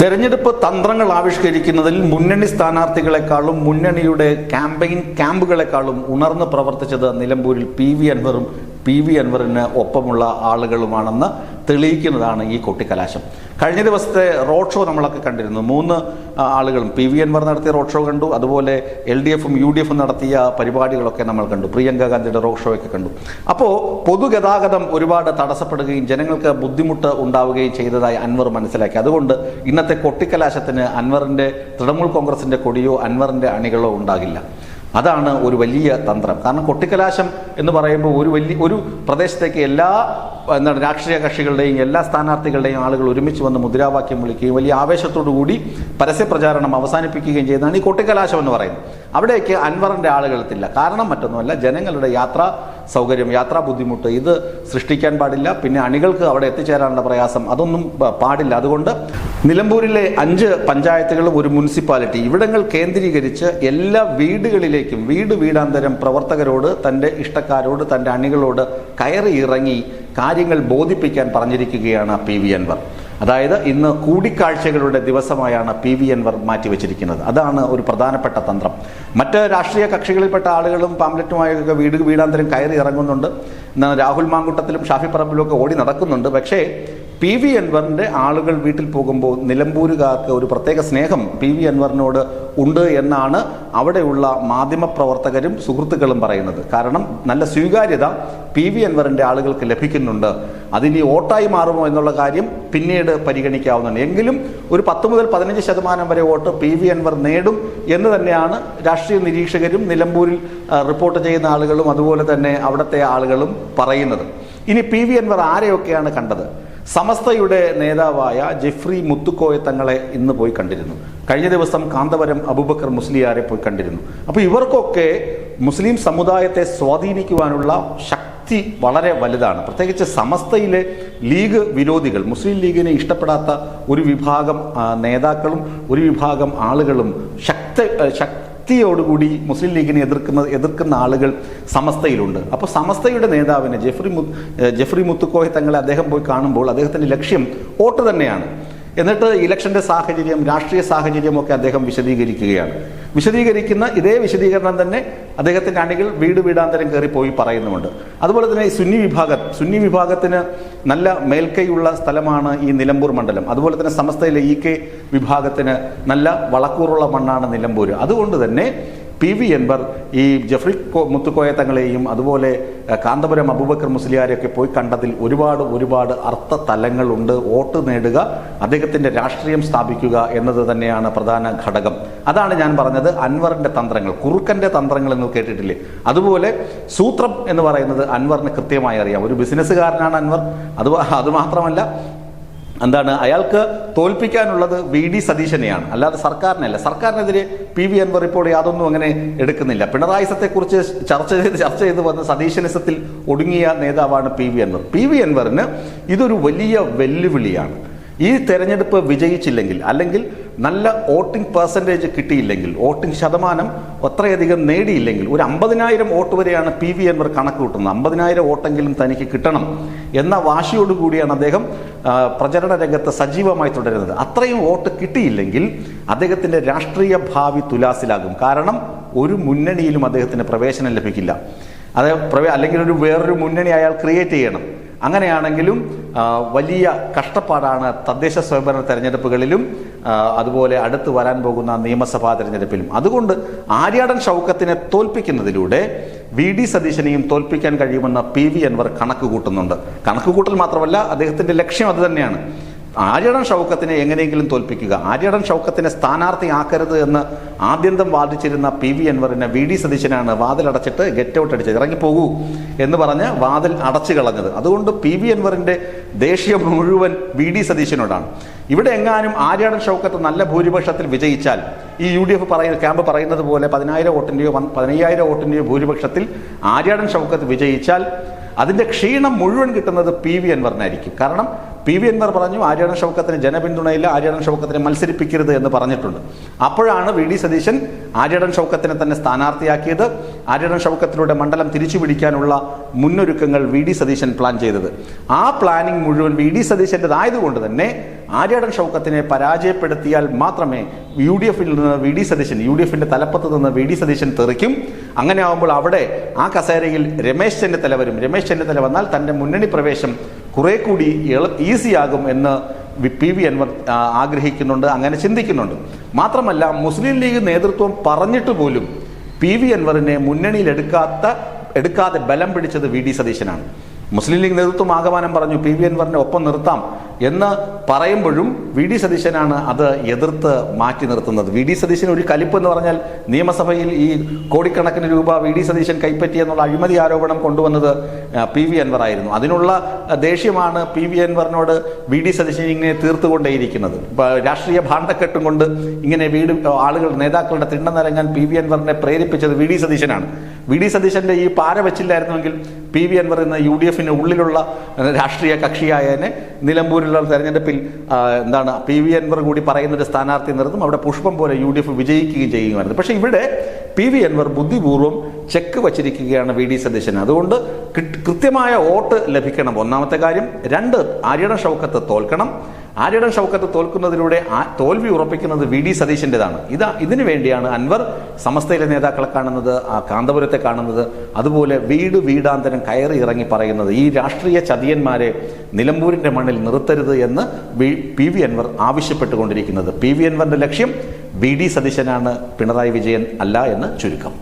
തെരഞ്ഞെടുപ്പ് തന്ത്രങ്ങൾ ആവിഷ്കരിക്കുന്നതിൽ മുന്നണി സ്ഥാനാർത്ഥികളെക്കാളും മുന്നണിയുടെ ക്യാമ്പയിൻ ക്യാമ്പുകളെക്കാളും ഉണർന്ന് പ്രവർത്തിച്ചത് നിലമ്പൂരിൽ പി വി അൻവറിന് ഒപ്പമുള്ള ആളുകളുമാണെന്ന് തെളിയിക്കുന്നതാണ് ഈ കൊട്ടിക്കലാശം. കഴിഞ്ഞ ദിവസത്തെ റോഡ് ഷോ നമ്മളൊക്കെ കണ്ടിരുന്നു. 3 ആളുകളും പി വി അൻവർ നടത്തിയ റോഡ് ഷോ കണ്ടു, അതുപോലെ LDFും UDFും നടത്തിയ പരിപാടികളൊക്കെ നമ്മൾ കണ്ടു, പ്രിയങ്ക ഗാന്ധിയുടെ റോഡ് ഷോ ഒക്കെ കണ്ടു. അപ്പോൾ പൊതുഗതാഗതം ഒരുപാട് തടസ്സപ്പെടുകയും ജനങ്ങൾക്ക് ബുദ്ധിമുട്ട് ഉണ്ടാവുകയും ചെയ്തതായി അൻവർ മനസ്സിലാക്കി. അതുകൊണ്ട് ഇന്നത്തെ കൊട്ടിക്കലാശത്തിന് അൻവറിൻ്റെ തൃണമൂൽ കോൺഗ്രസിൻ്റെ കൊടിയോ അൻവറിൻ്റെ അണികളോ ഉണ്ടാകില്ല. അതാണ് ഒരു വലിയ തന്ത്രം. കാരണം കൊട്ടിക്കലാശം എന്ന് പറയുമ്പോൾ ഒരു പ്രദേശത്തേക്ക് എല്ലാ രാഷ്ട്രീയ കക്ഷികളുടെയും എല്ലാ സ്ഥാനാർത്ഥികളുടെയും ആളുകൾ ഒരുമിച്ച് വന്ന് മുദ്രാവാക്യം വിളിക്കുകയും വലിയ ആവേശത്തോടു കൂടി പരസ്യപ്രചാരണം അവസാനിപ്പിക്കുകയും ചെയ്യുന്നതാണ് ഈ കൊട്ടിക്കലാശം എന്ന് പറയുന്നത്. അവിടേക്ക് അൻവറിൻ്റെ ആളുകളെത്തില്ല. കാരണം മറ്റൊന്നുമല്ല, ജനങ്ങളുടെ യാത്രാ സൗകര്യം, യാത്രാ ബുദ്ധിമുട്ട് ഇത് സൃഷ്ടിക്കാൻ പാടില്ല. പിന്നെ അണികൾക്ക് അവിടെ എത്തിച്ചേരാനുള്ള പ്രയാസം അതൊന്നും പാടില്ല. അതുകൊണ്ട് നിലമ്പൂരിലെ 5 പഞ്ചായത്തുകളും ഒരു മുനിസിപ്പാലിറ്റി ഇവിടങ്ങൾ കേന്ദ്രീകരിച്ച് എല്ലാ വീടുകളിലേക്കും വീടാന്തരം പ്രവർത്തകരോട്, തൻ്റെ ഇഷ്ടക്കാരോട്, തൻ്റെ അണികളോട് കയറി ഇറങ്ങി കാര്യങ്ങൾ ബോധിപ്പിക്കാൻ പറഞ്ഞിരിക്കുകയാണ് പി വി അൻവർ. അതായത് ഇന്ന് കൂടിക്കാഴ്ചകളുടെ ദിവസമായാണ് പി വി അൻവർ മാറ്റിവെച്ചിരിക്കുന്നത്. അതാണ് ഒരു പ്രധാനപ്പെട്ട തന്ത്രം. മറ്റ് രാഷ്ട്രീയ കക്ഷികളിൽപ്പെട്ട ആളുകളും പാംലെറ്റുമായൊക്കെ വീടാന്തരം കയറി ഇറങ്ങുന്നുണ്ട്. രാഹുൽ മാങ്കുട്ടത്തിലും ഷാഫി പറമ്പിലും ഒക്കെ ഓടി നടക്കുന്നുണ്ട്. പക്ഷേ പി വി അൻവറിൻ്റെ ആളുകൾ വീട്ടിൽ പോകുമ്പോൾ നിലമ്പൂരുകാർക്ക് ഒരു പ്രത്യേക സ്നേഹം പി വി അൻവറിനോട് ഉണ്ട് എന്നാണ് അവിടെയുള്ള മാധ്യമപ്രവർത്തകരും സുഹൃത്തുക്കളും പറയുന്നത്. കാരണം നല്ല സ്വീകാര്യത പി വി അൻവറിൻ്റെ ആളുകൾക്ക് ലഭിക്കുന്നുണ്ട്. അതിനി വോട്ടായി മാറുമോ എന്നുള്ള കാര്യം പിന്നീട് പരിഗണിക്കാവുന്നതാണ്. എങ്കിലും ഒരു 10 മുതൽ 15% വരെ വോട്ട് പി വി അൻവർ നേടും എന്ന് തന്നെയാണ് രാഷ്ട്രീയ നിരീക്ഷകരും നിലമ്പൂരിൽ റിപ്പോർട്ട് ചെയ്യുന്ന ആളുകളും അതുപോലെ തന്നെ അവിടുത്തെ ആളുകളും പറയുന്നത്. ഇനി പി വി അൻവർ ആരെയൊക്കെയാണ് കണ്ടത്? സമസ്തയുടെ നേതാവായ ജെഫ്രി മുത്തുക്കോയ തങ്ങളെ ഇന്ന് പോയി കണ്ടിരുന്നു. കഴിഞ്ഞ ദിവസം കാന്തപുരം അബൂബക്കർ മുസ്ലിയാരെ പോയി കണ്ടിരുന്നു. അപ്പോൾ ഇവർക്കൊക്കെ മുസ്ലിം സമുദായത്തെ സ്വാധീനിക്കുവാനുള്ള ശക്തി വളരെ വലുതാണ്. പ്രത്യേകിച്ച് സമസ്തയിലെ ലീഗ് വിരോധികൾ, മുസ്ലിം ലീഗിനെ ഇഷ്ടപ്പെടാത്ത ഒരു വിഭാഗം നേതാക്കളും ഒരു വിഭാഗം ആളുകളും ശക്തിയോടുകൂടി മുസ്ലിം ലീഗിനെ എതിർക്കുന്ന ആളുകൾ സമസ്തയിലുണ്ട്. അപ്പോൾ സമസ്തയുടെ നേതാവിനെ ജെഫ്രി മുത്തുക്കോയ തങ്ങളെ അദ്ദേഹം പോയി കാണുമ്പോൾ അദ്ദേഹത്തിൻ്റെ ലക്ഷ്യം വോട്ട് തന്നെയാണ്. എന്നിട്ട് ഇലക്ഷൻ്റെ സാഹചര്യം, രാഷ്ട്രീയ സാഹചര്യമൊക്കെ അദ്ദേഹം വിശദീകരിക്കുന്ന ഇതേ വിശദീകരണം തന്നെ അദ്ദേഹത്തിൻ്റെ അണികൾ വീടാന്തരം കയറിപ്പോയി പറയുന്നുമുണ്ട്. അതുപോലെ തന്നെ സുന്നി വിഭാഗത്തിന് നല്ല മേൽക്കൈയുള്ള സ്ഥലമാണ് ഈ നിലമ്പൂർ മണ്ഡലം. അതുപോലെ തന്നെ സമസ്തയിലെ EK വിഭാഗത്തിന് നല്ല വളക്കൂറുള്ള മണ്ണാണ് നിലമ്പൂർ. അതുകൊണ്ട് തന്നെ പി വി അൻവർ ഈ ജെഫ്രി മുത്തുക്കോയ തങ്ങളെയും അതുപോലെ കാന്തപുരം അബൂബക്കർ മുസ്ലിയാരെയൊക്കെ പോയി കണ്ടതിൽ ഒരുപാട് അർത്ഥ തലങ്ങളുണ്ട്. വോട്ട് നേടുക, അദ്ദേഹത്തിൻ്റെ രാഷ്ട്രീയം സ്ഥാപിക്കുക എന്നത് തന്നെയാണ് പ്രധാന ഘടകം. അതാണ് ഞാൻ പറഞ്ഞത്, അൻവറിൻ്റെ തന്ത്രങ്ങൾ, കുറുക്കൻ്റെ തന്ത്രങ്ങൾ എന്ന് കേട്ടിട്ടില്ലേ? അതുപോലെ സൂത്രം എന്ന് പറയുന്നത് അൻവറിന് കൃത്യമായി അറിയാം. ഒരു ബിസിനസ്സുകാരനാണ് അൻവർ. അതുമാത്രമല്ല, അയാൾക്ക് തോൽപ്പിക്കാനുള്ളത് VD സതീശനെയാണ്, അല്ലാതെ സർക്കാരിനല്ല. സർക്കാരിനെതിരെ പി വി അൻവർ ഇപ്പോൾ യാതൊന്നും അങ്ങനെ എടുക്കുന്നില്ല. പിണറായി സത്തെക്കുറിച്ച് ചർച്ച ചെയ്ത് വന്ന സതീശനിസത്തിൽ ഒടുങ്ങിയ നേതാവാണ് പി വി അൻവറിന് ഇതൊരു വലിയ വെല്ലുവിളിയാണ്. ഈ തെരഞ്ഞെടുപ്പ് വിജയിച്ചില്ലെങ്കിൽ, അല്ലെങ്കിൽ നല്ല വോട്ടിംഗ് പെർസെൻറ്റേജ് കിട്ടിയില്ലെങ്കിൽ, വോട്ടിംഗ് ശതമാനം അത്രയധികം നേടിയില്ലെങ്കിൽ, ഒരു 50,000 വോട്ട് വരെയാണ് പി വി അൻവർ കണക്ക് കൂട്ടുന്നത്. 50,000 വോട്ടെങ്കിലും തനിക്ക് കിട്ടണം എന്ന വാശിയോടുകൂടിയാണ് അദ്ദേഹം പ്രചരണ രംഗത്ത് സജീവമായി തുടരുന്നത്. അത്രയും വോട്ട് കിട്ടിയില്ലെങ്കിൽ അദ്ദേഹത്തിൻ്റെ രാഷ്ട്രീയ ഭാവി തുലാസിലാകും. കാരണം ഒരു മുന്നണിയിലും അദ്ദേഹത്തിന് പ്രവേശനം ലഭിക്കില്ല. അല്ലെങ്കിൽ വേറൊരു മുന്നണി അയാൾ ക്രിയേറ്റ് ചെയ്യണം. അങ്ങനെയാണെങ്കിലും വലിയ കഷ്ടപ്പാടാണ് തദ്ദേശ സ്വയംഭരണ തെരഞ്ഞെടുപ്പുകളിലും അതുപോലെ അടുത്ത് വരാൻ പോകുന്ന നിയമസഭാ തെരഞ്ഞെടുപ്പിലും. അതുകൊണ്ട് ആര്യാടൻ ഷൗക്കത്തിനെ തോൽപ്പിക്കുന്നതിലൂടെ VD സതീശനെയും തോൽപ്പിക്കാൻ കഴിയുമെന്ന് പി വി അൻവർ കണക്ക് കൂട്ടുന്നുണ്ട്. കണക്കുകൂട്ടൽ മാത്രമല്ല, അദ്ദേഹത്തിൻ്റെ ലക്ഷ്യം അത് തന്നെയാണ്. ആര്യാടൻ ഷൗക്കത്തിനെ എങ്ങനെയെങ്കിലും തോൽപ്പിക്കുക, ആര്യാടൻ ഷൗക്കത്തിനെ സ്ഥാനാർത്ഥിയാക്കരുത് എന്ന് ആദ്യന്തം വാദിച്ചിരുന്ന പി വി അൻവറിനെ VD സതീശനാണ് വാതിലടച്ചിട്ട് ഗെറ്റ് ഔട്ട് അടിച്ചത്, ഇറങ്ങിപ്പോകൂ എന്ന് പറഞ്ഞ് വാതിൽ അടച്ചു കളഞ്ഞത്. അതുകൊണ്ട് പി വി അൻവറിൻ്റെ ദേഷ്യം മുഴുവൻ VD സതീശനോടാണ്. ഇവിടെ എങ്ങാനും ആര്യാടൻ ഷൗക്കത്ത് നല്ല ഭൂരിപക്ഷത്തിൽ വിജയിച്ചാൽ, ഈ UDF ക്യാമ്പ് പറയുന്നത് പോലെ 10,000 വോട്ടിൻ്റെയോ 15,000 വോട്ടിൻ്റെയോ ഭൂരിപക്ഷത്തിൽ ആര്യാടൻ ഷൗക്കത്ത് വിജയിച്ചാൽ അതിൻ്റെ ക്ഷീണം മുഴുവൻ കിട്ടുന്നത് പി വി അൻവറിനായിരിക്കും. കാരണം PV അൻവർ പറഞ്ഞു ആര്യാടൻ ഷൗക്കത്തിന് ജനപിന്തുണയില്ല, ആര്യാടൻ ഷൗക്കത്തിനെ മത്സരിപ്പിക്കരുത് എന്ന് പറഞ്ഞിട്ടുണ്ട്. അപ്പോഴാണ് VD സതീശൻ ആര്യാടൻ ഷൗക്കത്തിനെ തന്നെ സ്ഥാനാർത്ഥിയാക്കിയത്. ആര്യാടൻ ഷൗക്കത്തിലൂടെ മണ്ഡലം തിരിച്ചു പിടിക്കാനുള്ള മുന്നൊരുക്കങ്ങൾ VD സതീശൻ പ്ലാൻ ചെയ്തത്. ആ പ്ലാനിംഗ് മുഴുവൻ VD സതീശൻ്റെതായതുകൊണ്ട് തന്നെ ആര്യാടൻ ഷൗക്കത്തിനെ പരാജയപ്പെടുത്തിയാൽ മാത്രമേ UDFിൽ നിന്ന് UDFിന്റെ തലപ്പത്ത് നിന്ന് VD സതീശൻ തെറിക്കും. അങ്ങനെ ആകുമ്പോൾ അവിടെ ആ കസേരയിൽ രമേശ് ചെന്നിത്തല വരും. രമേശ് ചെന്നിത്തല വന്നാൽ തൻ്റെ മുന്നണി പ്രവേശം കുറെ കൂടി ഈസിയാകും എന്ന് PV അൻവർ ആഗ്രഹിക്കുന്നുണ്ട്, അങ്ങനെ ചിന്തിക്കുന്നുണ്ട്. മാത്രമല്ല മുസ്ലിം ലീഗ് നേതൃത്വം പറഞ്ഞിട്ട് പോലും PV അൻവറിനെ മുന്നണിയിൽ എടുക്കാതെ ബലം പിടിച്ചത് VD സതീശനാണ്. മുസ്ലിം ലീഗ് നേതൃത്വം ആഹ്വാനം പറഞ്ഞു PV അൻവറിനെ ഒപ്പം നിർത്താം എന്ന് പറയുമ്പോഴും VD സതീശനാണ് അത് എതിർത്ത് മാറ്റി നിർത്തുന്നത്. VD സതീശൻ ഒരു കലിപ്പ് എന്ന് പറഞ്ഞാൽ നിയമസഭയിൽ ഈ കോടിക്കണക്കിന് രൂപ VD സതീശൻ കൈപ്പറ്റി എന്നുള്ള അഴിമതി ആരോപണം കൊണ്ടുവന്നത് PV അൻവർ ആയിരുന്നു. അതിനുള്ള ദേഷ്യമാണ് PV അൻവറിനോട് VD സതീശൻ ഇങ്ങനെ തീർത്തുകൊണ്ടേയിരിക്കുന്നത്. രാഷ്ട്രീയ ഭാണ്ഡക്കെട്ടും കൊണ്ട് ഇങ്ങനെ നേതാക്കളുടെ തിണ്ണം നിറങ്ങാൻ PV അൻവറിനെ പ്രേരിപ്പിച്ചത് VD സതീശനാണ്. VD സതീശന്റെ ഈ പാര വെച്ചില്ലായിരുന്നുവെങ്കിൽ PV അൻവർ ഇന്ന് UDFിന് ഉള്ളിലുള്ള രാഷ്ട്രീയ കക്ഷിയായതിനെ നിലമ്പൂരിലുള്ള തെരഞ്ഞെടുപ്പിൽ PV അൻവർ കൂടി പറയുന്നൊരു സ്ഥാനാർത്ഥി നിർത്തും, അവിടെ പുഷ്പം പോലെ UDF വിജയിക്കുകയും ചെയ്യുമായിരുന്നു. പക്ഷേ ഇവിടെ PV അൻവർ ബുദ്ധിപൂർവ്വം ചെക്ക് വച്ചിരിക്കുകയാണ് VD സതീശൻ. അതുകൊണ്ട് കൃത്യമായ വോട്ട് ലഭിക്കണം, ഒന്നാമത്തെ കാര്യം. 2, ആര്യാടൻ ഷൗക്കത്ത് തോൽക്കണം. ആര്യാടൻ ഷൗക്കത്ത് തോൽക്കുന്നതിലൂടെ തോൽവി ഉറപ്പിക്കുന്നത് VD സതീശൻ്റെതാണ്. ഇതിനു വേണ്ടിയാണ് അൻവർ സമസ്തയിലെ നേതാക്കളെ കാണുന്നത്, കാന്തപുരത്തെ കാണുന്നത്, അതുപോലെ വീടാന്തരം കയറി ഇറങ്ങി പറയുന്നത് ഈ രാഷ്ട്രീയ ചതിയന്മാരെ നിലമ്പൂരിന്റെ മണ്ണിൽ നിർത്തരുത് എന്ന് PV അൻവർ ആവശ്യപ്പെട്ടുകൊണ്ടിരിക്കുന്നത്. PV അൻവറിന്റെ ലക്ഷ്യം VD സതീശനാണ്, പിണറായി വിജയൻ അല്ല എന്ന് ചുരുക്കം.